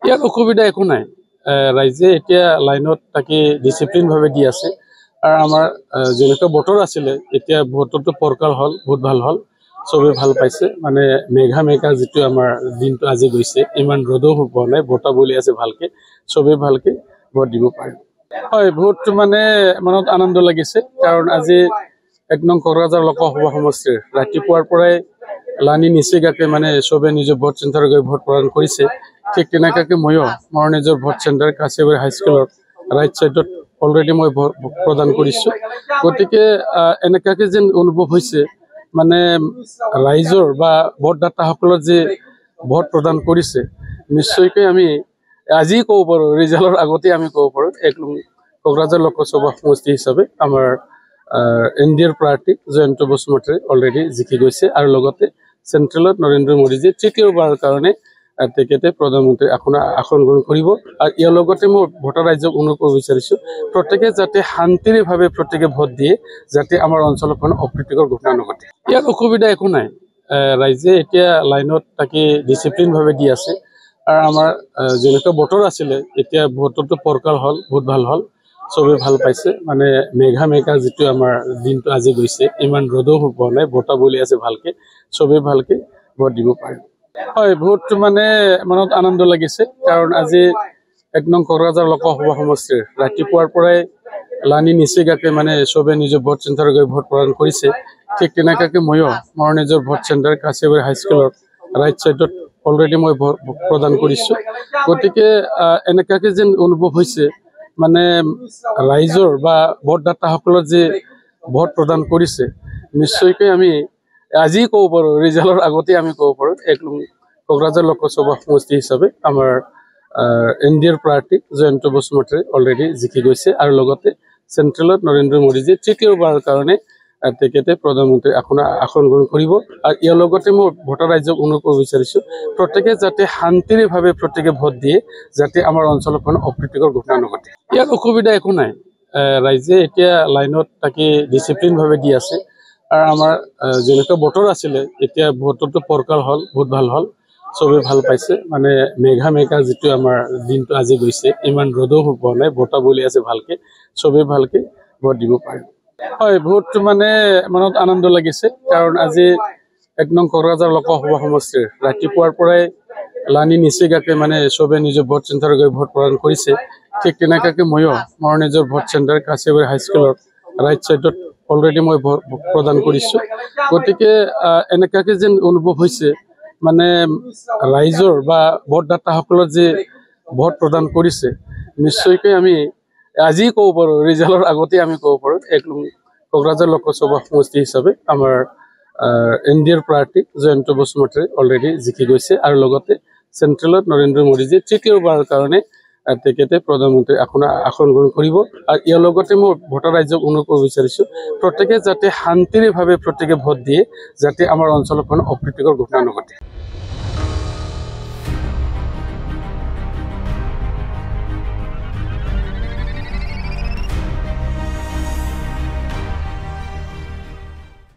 ইয়াত অসুবিধা একো নাই। ৰাইজে এতিয়া লাইনত তাকে ডিচিপ্লিনভাৱে দি আছে আৰু আমাৰ যেনেকুৱা বতৰ আছিলে এতিয়া বতৰটো ফৰকাল হ'ল, বহুত ভাল হ'ল, চবেই ভাল পাইছে। মানে মেঘা যিটো আমাৰ দিনটো আজি গৈছে, ইমান ৰ'দো হোৱা নাই, বতাহ বলি আছে ভালকে, চবেই ভালকে ভোট দিব পাৰে। হয়, বহুত মানে মনত আনন্দ লাগিছে, কাৰণ আজি 1 নং কোকৰাঝাৰ লোকসভা সমষ্টিৰ ৰাতিপুৱাৰ পৰাই লানি নিচিগাকে মানে চবে নিজৰ ভোট চেণ্টাৰত গৈ ভোট প্ৰদান কৰিছে। ঠিক তেনেকাকে ময়ো মোৰ নিজৰ ভোট চেণ্টাৰ কাছাবাৰী হাইস্কুলত ৰাইট চাইডত অলৰেডি মই ভোট প্ৰদান কৰিছোঁ। গতিকে এনেকাকে যেন অনুভৱ হৈছে, মানে ৰাইজৰ বা ভোটদাতাসকলৰ যে ভোট প্ৰদান কৰিছে, নিশ্চয়কৈ আমি আজি ক'ব পাৰোঁ, ৰিজাল্টৰ আগতে আমি ক'ব পাৰোঁ 1 নং কোকৰাঝাৰ লোকসভা সমষ্টি হিচাপে আমাৰ NDAৰ প্ৰাৰ্থী জয়ন্ত বসুমতাৰী অলৰেডি জিকি গৈছে আৰু লগতে চেণ্ট্ৰেলত নৰেন্দ্ৰ মোদীজী তৃতীয়বাৰৰ কাৰণে তেখেতে প্ৰধানমন্ত্ৰী আসন গ্ৰহণ কৰিব। আৰু ইয়াৰ লগতে মই ভোটাৰ ৰাইজক অনুৰোধ কৰিব বিচাৰিছোঁ, প্ৰত্যেকে যাতে শান্তিৰভাৱে প্ৰত্যেকে ভোট দিয়ে, যাতে আমাৰ অঞ্চলখন অপ্ৰীতিকৰ ঘটনা নঘটে। ইয়াত অসুবিধা একো নাই। ৰাইজে এতিয়া লাইনত তাকে ডিচিপ্লিনভাৱে দি আছে আৰু আমাৰ যেনেকুৱা বতৰ আছিলে এতিয়া বতৰটো ফৰকাল হ'ল, বহুত ভাল হ'ল, চবেই ভাল পাইছে। মানে মেঘা যিটো আমাৰ দিনটো আজি গৈছে, ইমান ৰ'দো হোৱা নাই, বতাহ বলি আছে ভালকে, চবেই ভালকে ভোট দিব পাৰে। হয়, বহুত মানে মনত আনন্দ লাগিছে, কাৰণ আজি 1 নং কোকৰাঝাৰ লোকসভা সমষ্টিৰ ৰাতিপুৱাৰ পৰাই লানি নিচিগাকে মানে চবে নিজৰ ভোট চেণ্টাৰত গৈ ভোট প্ৰদান কৰিছে। ঠিক তেনেকাকে ময়ো মোৰ নিজৰ ভোট চেণ্টাৰ কাছাবাৰী হাইস্কুলত ৰাইট চাইডত অলৰেডি মই ভোট প্ৰদান কৰিছোঁ। গতিকে এনেকাকে যেন অনুভৱ হৈছে, মানে ৰাইজৰ বা ভোটদাতাসকলৰ যে ভোট প্ৰদান কৰিছে, নিশ্চয়কৈ আমি আজি ক'ব পাৰোঁ, ৰিজাল্টৰ আগতে আমি ক'ব পাৰোঁ 1 নং কোকৰাঝাৰ লোকসভা সমষ্টি হিচাপে আমাৰ NDAৰ প্ৰাৰ্থী জয়ন্ত বসুমতাৰী অলৰেডি জিকি গৈছে আৰু লগতে চেণ্ট্ৰেলত নৰেন্দ্ৰ মোদীজী তৃতীয়বাৰৰ কাৰণে তেখেতে প্ৰধানমন্ত্ৰী আসন গ্ৰহণ কৰিব। আৰু ইয়াৰ লগতে মই ভোটাৰ ৰাইজক অনুৰোধ কৰিব বিচাৰিছোঁ, প্ৰত্যেকে যাতে শান্তিৰভাৱে প্ৰত্যেকে ভোট দিয়ে, যাতে আমাৰ অঞ্চলখন অপ্ৰীতিকৰ ঘটনা নঘটে। ইয়াত অসুবিধা একো নাই। ৰাইজে এতিয়া লাইনত তাকে ডিচিপ্লিনভাৱে দি আছে আৰু আমাৰ যেনেকুৱা বতৰ আছিলে এতিয়া বতৰটো ফৰকাল হ'ল, বহুত ভাল হ'ল, চবেই ভাল পাইছে। মানে মেঘা যিটো আমাৰ দিনটো আজি গৈছে, ইমান ৰ'দো হোৱা নাই, বতাহ বলি আছে ভালকে, চবেই ভালকে ভোট দিব পাৰে। হয়, বহুত মানে মনত আনন্দ লাগিছে, কাৰণ আজি 1 নং কোকৰাঝাৰ লোকসভা সমষ্টিৰ ৰাতিপুৱাৰ পৰাই লানি নিচিগাকে মানে চবে নিজৰ ভোট চেণ্টাৰত গৈ ভোট প্ৰদান কৰিছে। ঠিক তেনেকাকে ময়ো মোৰ নিজৰ ভোট চেণ্টাৰ কাছাবাৰী হাইস্কুলত ৰাইট চাইডত অলৰেডি মই ভোট প্ৰদান কৰিছোঁ। গতিকে এনেকাকে যেন অনুভৱ হৈছে, মানে ৰাইজৰ বা ভোটদাতাসকলৰ যে ভোট প্ৰদান কৰিছে, নিশ্চয়কৈ আমি আজি ক'ব পাৰোঁ, ৰিজাল্টৰ আগতে আমি ক'ব পাৰোঁ 1 নং কোকৰাঝাৰ লোকসভা সমষ্টি হিচাপে আমাৰ NDAৰ প্ৰাৰ্থী জয়ন্ত বসুমতাৰী অলৰেডি জিকি গৈছে আৰু লগতে চেণ্ট্ৰেলত নৰেন্দ্ৰ মোদীজী তৃতীয়বাৰৰ কাৰণে তেখেতে প্ৰধানমন্ত্ৰী আসন গ্ৰহণ কৰিব। আৰু ইয়াৰ লগতে মই ভোটাৰ ৰাইজক অনুৰোধ কৰিব বিচাৰিছোঁ, প্ৰত্যেকে যাতে শান্তিৰভাৱে প্ৰত্যেকে ভোট দিয়ে, যাতে আমাৰ অঞ্চলখন অপ্ৰীতিকৰ ঘটনা নঘটে।